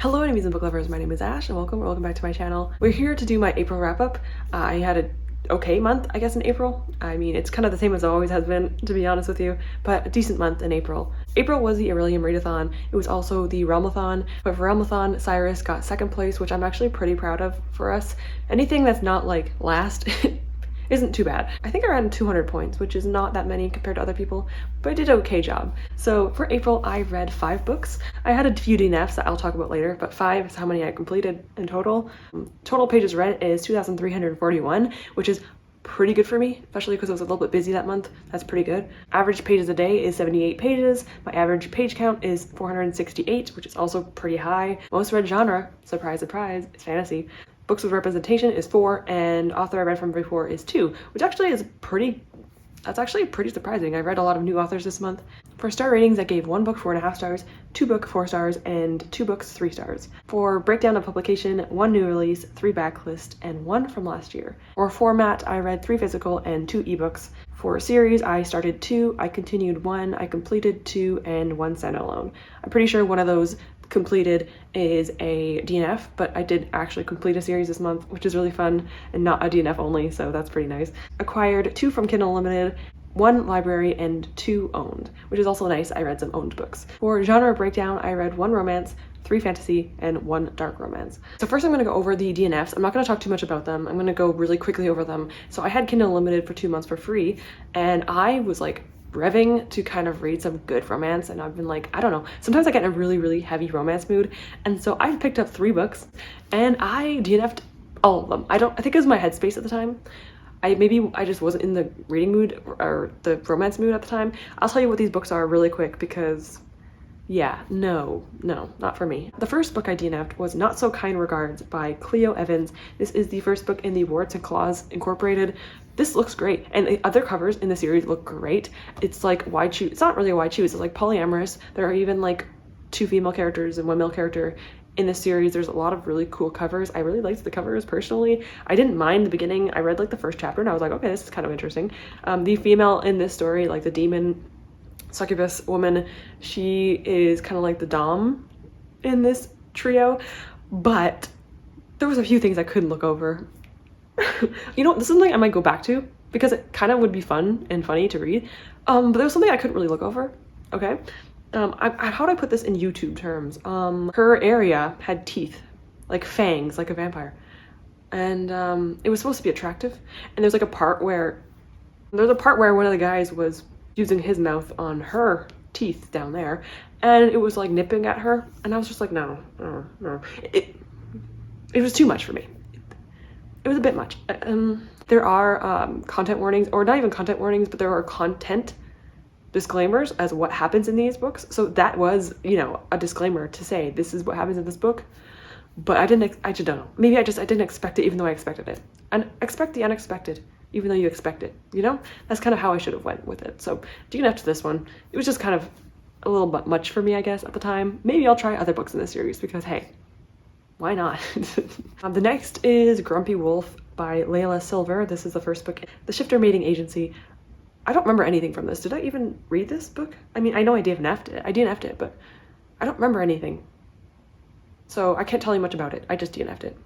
Hello enemies and book lovers, my name is Ash and welcome back to my channel. We're here to do my April wrap-up. I had an okay month, I guess, in April. I mean, it's kind of the same as it always has been, to be honest with you, but a decent month in April. April was the Aurelian Readathon. It was also the Realmathon, but for Realmathon, Cyrus got second place, which I'm actually pretty proud of for us. Anything that's not like last isn't too bad. I think I ran 200 points, which is not that many compared to other people, but I did an okay job. So for April, I read 5 books. I had a few DNFs that I'll talk about later, but 5 is how many I completed in total. Total pages read is 2,341, which is pretty good for me, especially because I was a little bit busy that month. That's pretty good. Average pages a day is 78 pages. My average page count is 468, which is also pretty high. Most read genre, surprise, surprise, is fantasy. Books with representation is 4, and author I read from before is 2, which actually is that's actually pretty surprising. I read a lot of new authors this month. For star ratings, I gave 1 book 4.5 stars, 2 book 4 stars, and 2 books 3 stars. For breakdown of publication, 1 new release, 3 backlist, and 1 from last year. For format, I read 3 physical and 2 ebooks. For series, I started 2, I continued 1, I completed 2, and 1 standalone. I'm pretty sure one of those completed is a DNF, but I did actually complete a series this month, which is really fun and not a DNF only, so that's pretty nice. Acquired 2 from Kindle Unlimited, 1 library, and 2 owned, which is also nice. I read some owned books. For genre breakdown, I read 1 romance, 3 fantasy, and 1 dark romance. So first I'm going to go over the DNFs. I'm not going to talk too much about them. I'm going to go really quickly over them. So I had Kindle Unlimited for 2 months for free, and I was like revving to kind of read some good romance, and I've been like, I don't know, sometimes I get in a really heavy romance mood, and so I picked up 3 books and I DNF'd all of them. I think it was my headspace at the time. Maybe I just wasn't in the reading mood or the romance mood at the time. I'll tell you what these books are really quick because yeah, no, not for me. The first book I DNF'd was Not So Kind Regards by Cleo Evans. This is the first book in the Warts and Claws Incorporated. This looks great, and the other covers in the series look great. It's like wide shoe. It's not really a wide shoe. It's like polyamorous. There are even like 2 female characters and 1 male character in this series. There's a lot of really cool covers. I really liked the covers personally. I didn't mind the beginning. I read like the first chapter and I was like, okay, this is kind of interesting. The female in this story, like the demon succubus woman, she is kind of like the dom in this trio, but there was a few things I couldn't look over. You know, this is something I might go back to because it kind of would be fun and funny to read, but there was something I couldn't really look over. Okay, how do I put this in YouTube terms? Her area had teeth, like fangs, like a vampire, and it was supposed to be attractive, and there's a part where one of the guys was using his mouth on her teeth down there, and it was like nipping at her, and I was just like, no. It was too much for me. It was a bit much. There are content warnings, or not even content warnings, but there are content disclaimers as what happens in these books. So that was, you know, a disclaimer to say this is what happens in this book. But I just don't know. Maybe I didn't expect it, even though I expected it. And expect the unexpected, even though you expect it, you know? That's kind of how I should have went with it. So DNF to this one, it was just kind of a little bit much for me, I guess, at the time. Maybe I'll try other books in this series because, hey, why not? The next is Grumpy Wolf by Layla Silver. This is the first book, The Shifter Mating Agency. I don't remember anything from this. Did I even read this book? I mean, I know I DNF'd it, but I don't remember anything. So I can't tell you much about it. I just DNF'd it.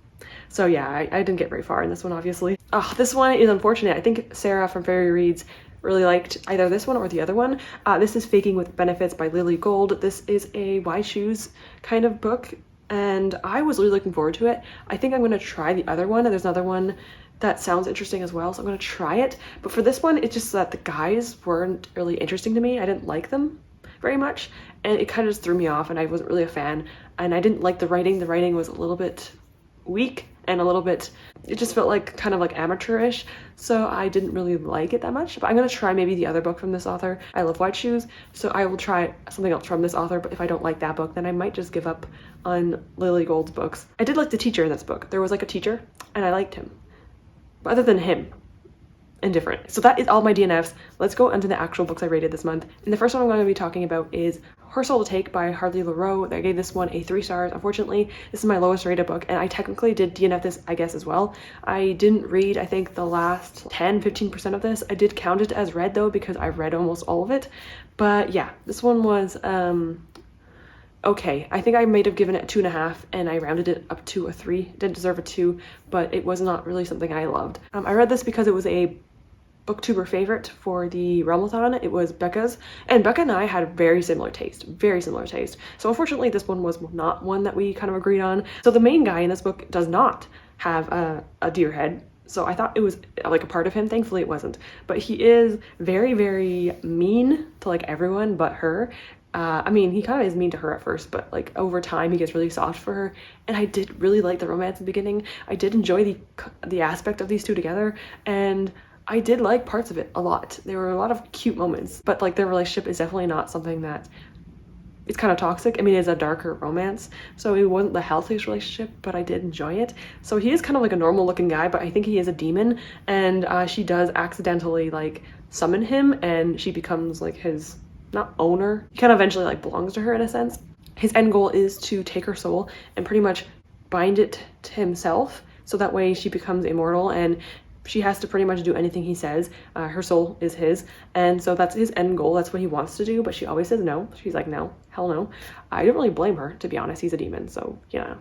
So yeah, I didn't get very far in this one, obviously. This one is unfortunate. I think Sarah from Fairy Reads really liked either this one or the other one. This is Faking with Benefits by Lily Gold. This is a Why Shoes kind of book, and I was really looking forward to it. I think I'm going to try the other one, and there's another one that sounds interesting as well, so I'm going to try it. But for this one, it's just that the guys weren't really interesting to me. I didn't like them very much, and it kind of just threw me off, and I wasn't really a fan. And I didn't like the writing. The writing was a little bit weak and a little bit, it just felt like kind of like amateurish, so I didn't really like it that much. But I'm going to try maybe the other book from this author. I love White Shoes, so I will try something else from this author, but if I don't like that book, then I might just give up on Lily Gold's books. I did like the teacher in this book. There was like a teacher, and I liked him. But other than him, indifferent. So that is all my DNFs. Let's go into the actual books I rated this month. And the first one I'm going to be talking about is Her Soul to Take by Harley Laroe. I gave this one a 3 stars. Unfortunately, this is my lowest rated book, and I technically did DNF this, I guess, as well. I didn't read, I think, the last 10-15% of this. I did count it as read, though, because I've read almost all of it. But yeah, this one was okay. I think I might have given it a 2.5 and I rounded it up to a 3. Didn't deserve a 2, but it was not really something I loved. I read this because it was a booktuber favorite for the Realmathon. It was Becca's, and Becca and I had very similar taste. So unfortunately this one was not one that we kind of agreed on. So the main guy in this book does not have a deer head. So I thought it was like a part of him. Thankfully it wasn't. But he is very, very mean to like everyone but her. I mean, he kind of is mean to her at first, but like over time he gets really soft for her. And I did really like the romance in the beginning. I did enjoy the aspect of these two together, and I did like parts of it a lot. There were a lot of cute moments, but like their relationship is definitely not something that it's kind of toxic. I mean, it's a darker romance, so it wasn't the healthiest relationship, but I did enjoy it. So he is kind of like a normal looking guy, but I think he is a demon, and she does accidentally like summon him, and she becomes like his, not owner, he kind of eventually like belongs to her in a sense. His end goal is to take her soul and pretty much bind it to himself, so that way she becomes immortal and she has to pretty much do anything he says. Her soul is his, and so that's his end goal. That's what he wants to do, but she always says no. She's like, no, hell no. I don't really blame her, to be honest. He's a demon, so yeah.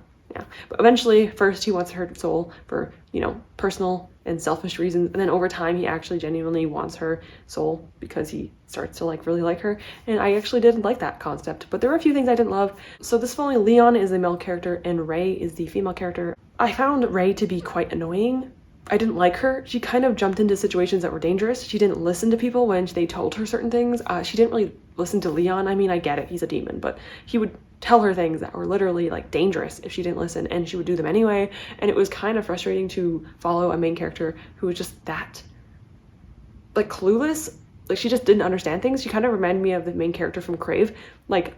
But eventually, first he wants her soul for, you know, personal and selfish reasons, and then over time he actually genuinely wants her soul because he starts to like really like her, and I actually didn't like that concept. But there were a few things I didn't love. So this following, Leon is the male character and Ray is the female character. I found Ray to be quite annoying. I didn't like her. She kind of jumped into situations that were dangerous. She didn't listen to people when they told her certain things. She didn't really listen to Leon. I mean, I get it, he's a demon, but he would tell her things that were literally like dangerous if she didn't listen, and she would do them anyway. And it was kind of frustrating to follow a main character who was just that like clueless. Like she just didn't understand things. She kind of reminded me of the main character from Crave. Like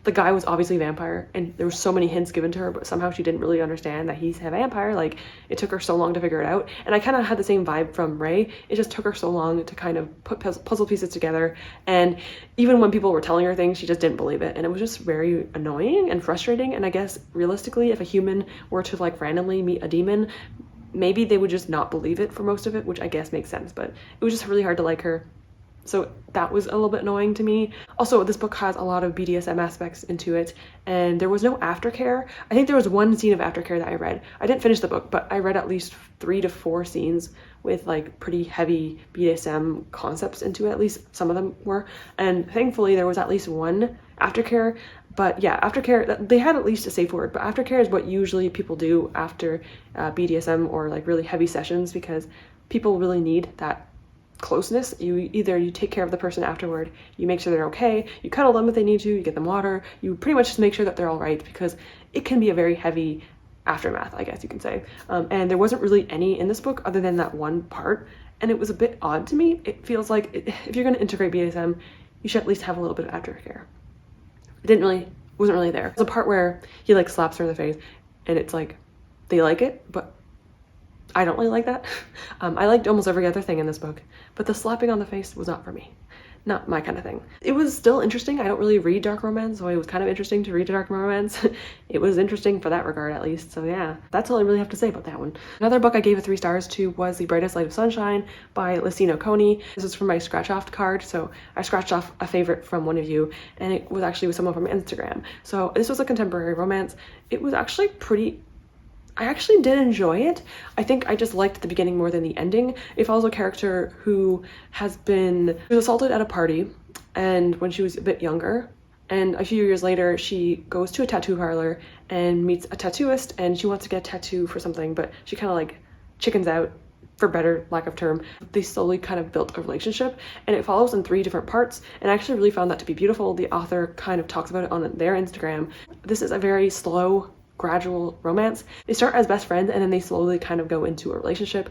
the guy was obviously a vampire, and there were so many hints given to her, but somehow she didn't really understand that he's a vampire. Like, it took her so long to figure it out. And I kind of had the same vibe from Ray. It just took her so long to kind of put puzzle pieces together. And even when people were telling her things, she just didn't believe it. And it was just very annoying and frustrating. And I guess realistically, if a human were to like randomly meet a demon, maybe they would just not believe it for most of it, which I guess makes sense. But it was just really hard to like her. So that was a little bit annoying to me. Also, this book has a lot of BDSM aspects into it, and there was no aftercare. I think there was one scene of aftercare that I read. I didn't finish the book, but I read at least 3 to 4 scenes with like pretty heavy BDSM concepts into it. At least some of them were. And thankfully there was at least one aftercare. But yeah, aftercare, they had at least a safe word, but aftercare is what usually people do after BDSM or like really heavy sessions, because people really need that closeness. You take care of the person afterward, you make sure they're okay, you cuddle them if they need to, you get them water, you pretty much just make sure that they're all right, because it can be a very heavy aftermath, I guess you can say. And there wasn't really any in this book other than that one part, and it was a bit odd to me. It feels like if you're going to integrate BDSM, you should at least have a little bit of aftercare. Wasn't really there. There's a part where he like slaps her in the face, and it's like they like it, but I don't really like that. I liked almost every other thing in this book, but the slapping on the face was not for me. Not my kind of thing. It was still interesting. I don't really read dark romance, so it was kind of interesting to read a dark romance. It was interesting for that regard, at least. So yeah, that's all I really have to say about that one. Another book I gave a 3 stars to was The Brightest Light of Sunshine by Lucino Coney. This is from my scratch off card, so I scratched off a favorite from one of you, and it was actually with someone from Instagram. So this was a contemporary romance. It was actually I actually did enjoy it. I think I just liked the beginning more than the ending. It follows a character who was assaulted at a party, and when she was a bit younger, and a few years later she goes to a tattoo parlor and meets a tattooist, and she wants to get a tattoo for something, but she kind of like chickens out, for better lack of term. They slowly kind of built a relationship, and it follows in 3 different parts, and I actually really found that to be beautiful. The author kind of talks about it on their Instagram. This is a very slow, gradual romance. They start as best friends, and then they slowly kind of go into a relationship.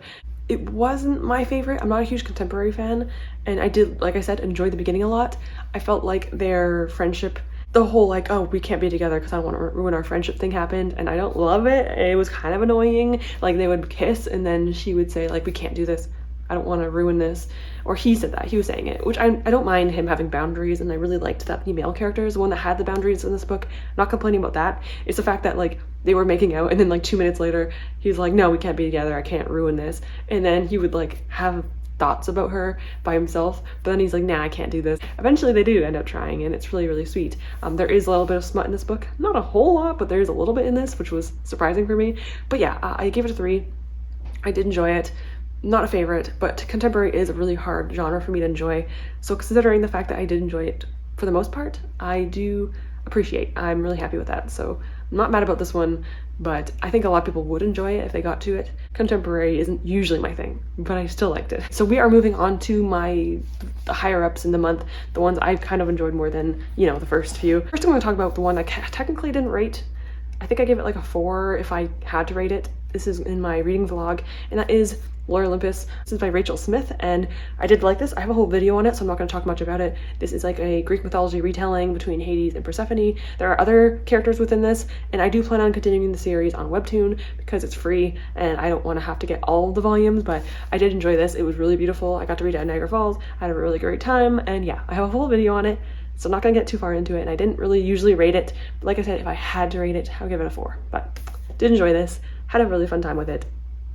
It wasn't my favorite. I'm not a huge contemporary fan, and I did, like I said, enjoy the beginning a lot. I felt like their friendship, the whole like, oh, we can't be together because I don't want to ruin our friendship thing happened, and I don't love it. It was kind of annoying. Like, they would kiss, and then she would say like, we can't do this, I don't want to ruin this. Or he said that, he was saying it, which I don't mind him having boundaries, and I really liked that the male character is the one that had the boundaries in this book. I'm not complaining about that. It's the fact that like they were making out, and then like 2 minutes later he's like, no, we can't be together, I can't ruin this. And then he would like have thoughts about her by himself, but then he's like, nah, I can't do this. Eventually they do end up trying, and it's really, really sweet. There is a little bit of smut in this book. Not a whole lot, but there's a little bit in this, which was surprising for me. But yeah, I gave it a 3. I did enjoy it. Not a favorite, but contemporary is a really hard genre for me to enjoy. So considering the fact that I did enjoy it for the most part, I do appreciate. I'm really happy with that. So I'm not mad about this one, but I think a lot of people would enjoy it if they got to it. Contemporary isn't usually my thing, but I still liked it. So we are moving on to the higher ups in the month, the ones I've kind of enjoyed more than, you know, the first few. First I'm going to talk about the one I technically didn't rate. I think I gave it like a 4 if I had to rate it. This is in my reading vlog, and that is Lore Olympus. This is by Rachel Smith, and I did like this. I have a whole video on it, so I'm not going to talk much about it. This is like a Greek mythology retelling between Hades and Persephone. There are other characters within this, and I do plan on continuing the series on Webtoon because it's free, and I don't want to have to get all of the volumes, but I did enjoy this. It was really beautiful. I got to read it at Niagara Falls. I had a really great time, and yeah, I have a whole video on it, so I'm not going to get too far into it, and I didn't really usually rate it. But like I said, if I had to rate it, I would give it a 4. But did enjoy this. Had a really fun time with it.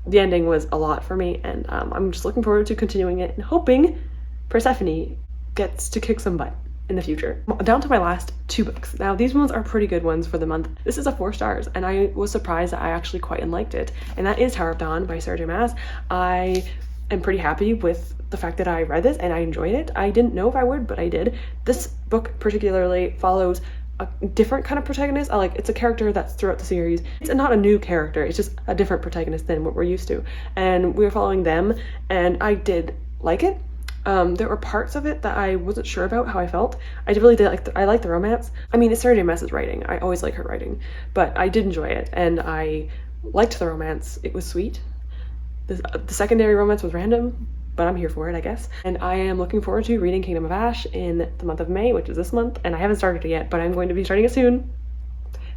The ending was a lot for me, and I'm just looking forward to continuing it and hoping Persephone gets to kick some butt in the future. Down to my last 2 books. Now these ones are pretty good ones for the month. This is a 4 stars, and I was surprised that I actually quite liked it, and that is Tower of Dawn by Sarah J. Maas. I am pretty happy with the fact that I read this and I enjoyed it. I didn't know if I would, but I did. This book particularly follows a different kind of protagonist. It's a character that's throughout the series. It's not a new character, it's just a different protagonist than what we're used to. And we were following them, and I did like it. There were parts of it that I wasn't sure about how I felt. I really did I like the romance. I mean, it's Sarah J. Maas's writing. I always like her writing, but I did enjoy it, and I liked the romance. It was sweet. The secondary romance was random, but I'm here for it, I guess. And I am looking forward to reading Kingdom of Ash in the month of May, which is this month, and I haven't started it yet, but I'm going to be starting it soon.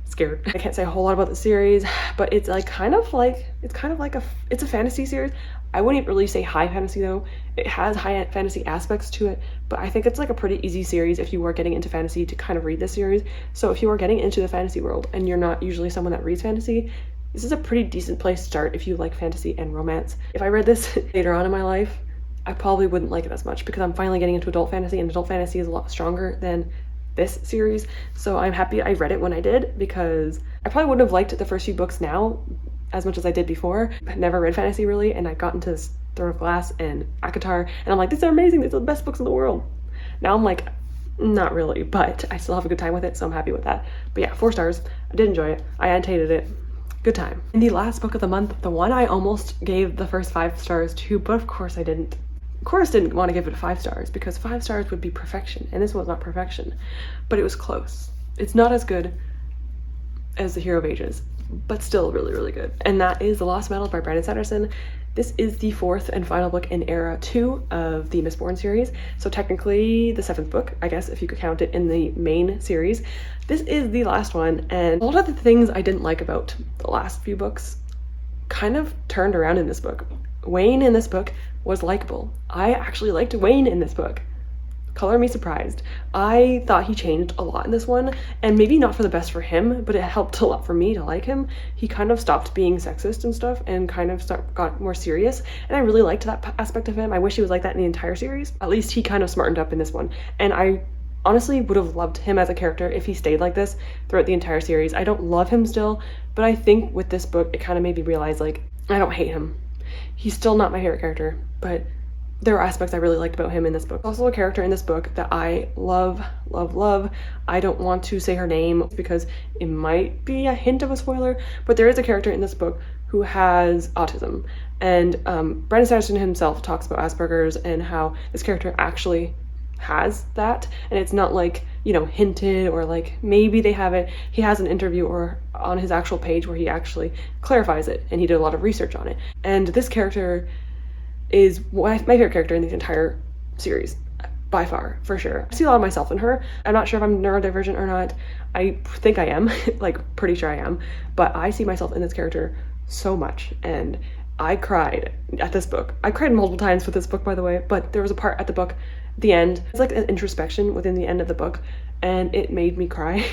Scared. I can't say a whole lot about the series, but it's it's a fantasy series. I wouldn't really say high fantasy though. It has high fantasy aspects to it, but I think it's like a pretty easy series if you are getting into fantasy to kind of read this series. So if you are getting into the fantasy world and you're not usually someone that reads fantasy, this is a pretty decent place to start if you like fantasy and romance. If I read this later on in my life, I probably wouldn't like it as much because I'm finally getting into adult fantasy, and adult fantasy is a lot stronger than this series. So I'm happy I read it when I did, because I probably wouldn't have liked the first few books now as much as I did before. I never read fantasy really, and I got into this Throne of Glass and Akatar, and I'm like, these are amazing, these are the best books in the world. Now I'm like, not really, but I still have a good time with it, so I'm happy with that. But yeah, 4 stars. I did enjoy it. I annotated it. Good time. In the last book of the month, the one I almost gave the first 5 stars to, but of course I didn't. Of course didn't want to give it 5 stars because 5 stars would be perfection, and this was not perfection, but it was close. It's not as good as The Hero of Ages, but still really, really good. And that is The Lost Metals by Brandon Sanderson. This is the 4th and final book in Era 2 of the Mistborn series. So technically the 7th book, I guess, if you could count it in the main series. This is the last one, and a lot of the things I didn't like about the last few books kind of turned around in this book. Wayne in this book was likable. I actually liked Wayne in this book. Color me surprised. I thought he changed a lot in this one, and maybe not for the best for him, but it helped a lot for me to like him. He kind of stopped being sexist and stuff and kind of got more serious, and I really liked that aspect of him. I wish he was like that in the entire series. At least he kind of smartened up in this one, and I honestly would have loved him as a character if he stayed like this throughout the entire series. I don't love him still, but I think with this book it kind of made me realize, like, I don't hate him. He's still not my favorite character, but there are aspects I really liked about him in this book. Also a character in this book that I love, love, love. I don't want to say her name because it might be a hint of a spoiler, but there is a character in this book who has autism. And Brandon Sanderson himself talks about Asperger's and how this character actually has that. And it's not like, you know, hinted or like maybe they have it. He has an interview or on his actual page where he actually clarifies it, and he did a lot of research on it. And this character is my favorite character in the entire series, by far, for sure. I see a lot of myself in her. I'm not sure if I'm neurodivergent or not. I think I am, like pretty sure I am, but I see myself in this character so much, and I cried at this book. I cried multiple times with this book, by the way, but there was a part at the book, the end, it's like an introspection within the end of the book, and it made me cry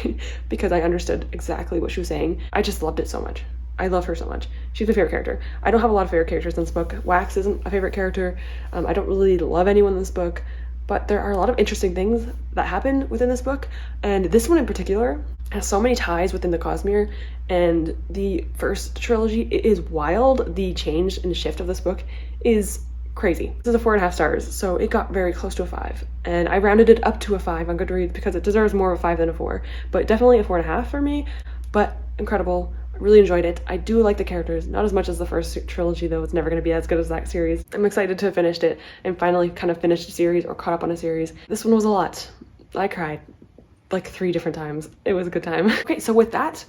because I understood exactly what she was saying. I just loved it so much. I love her so much. She's my favorite character. I don't have a lot of favorite characters in this book. Wax isn't a favorite character. I don't really love anyone in this book, but there are a lot of interesting things that happen within this book, and this one in particular has so many ties within the Cosmere and the first trilogy. It is wild. The change and shift of this book is crazy. This is a 4.5 stars, so it got very close to a 5, and I rounded it up to a 5 on Goodreads because it deserves more of a 5 than a 4, but definitely a 4.5 for me. But incredible. I really enjoyed it. I do like the characters, not as much as the first trilogy though. It's never going to be as good as that series. I'm excited to have finished it and finally kind of finished a series or caught up on a series. This one was a lot. I cried like 3 different times. It was a good time. Okay, so with that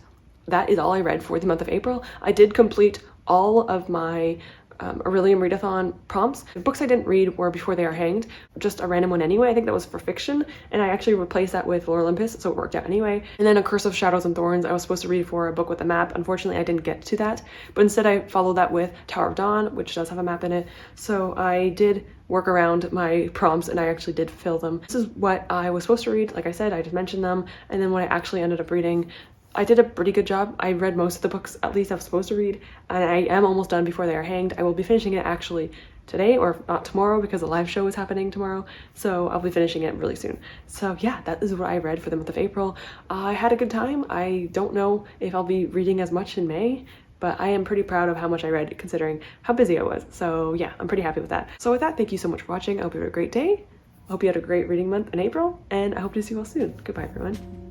is all I read for the month of April. I did complete all of my Aurelium Readathon prompts. The books I didn't read were Before They Are Hanged, just a random one anyway. I think that was for fiction, and I actually replaced that with Lore Olympus, so it worked out anyway. And then A Curse of Shadows and Thorns I was supposed to read for a book with a map. Unfortunately, I didn't get to that, but instead I followed that with Tower of Dawn, which does have a map in it. So I did work around my prompts and I actually did fulfill them. This is what I was supposed to read. Like I said, I just mentioned them, and then what I actually ended up reading, I did a pretty good job. I read most of the books, at least I was supposed to read, and I am almost done Before They Are Hanged. I will be finishing it actually today, or not tomorrow, because the live show is happening tomorrow, so I'll be finishing it really soon. So yeah, that is what I read for the month of April. I had a good time. I don't know if I'll be reading as much in May, but I am pretty proud of how much I read considering how busy I was. So yeah, I'm pretty happy with that. So with that, thank you so much for watching. I hope you had a great day. I hope you had a great reading month in April, and I hope to see you all soon. Goodbye, everyone.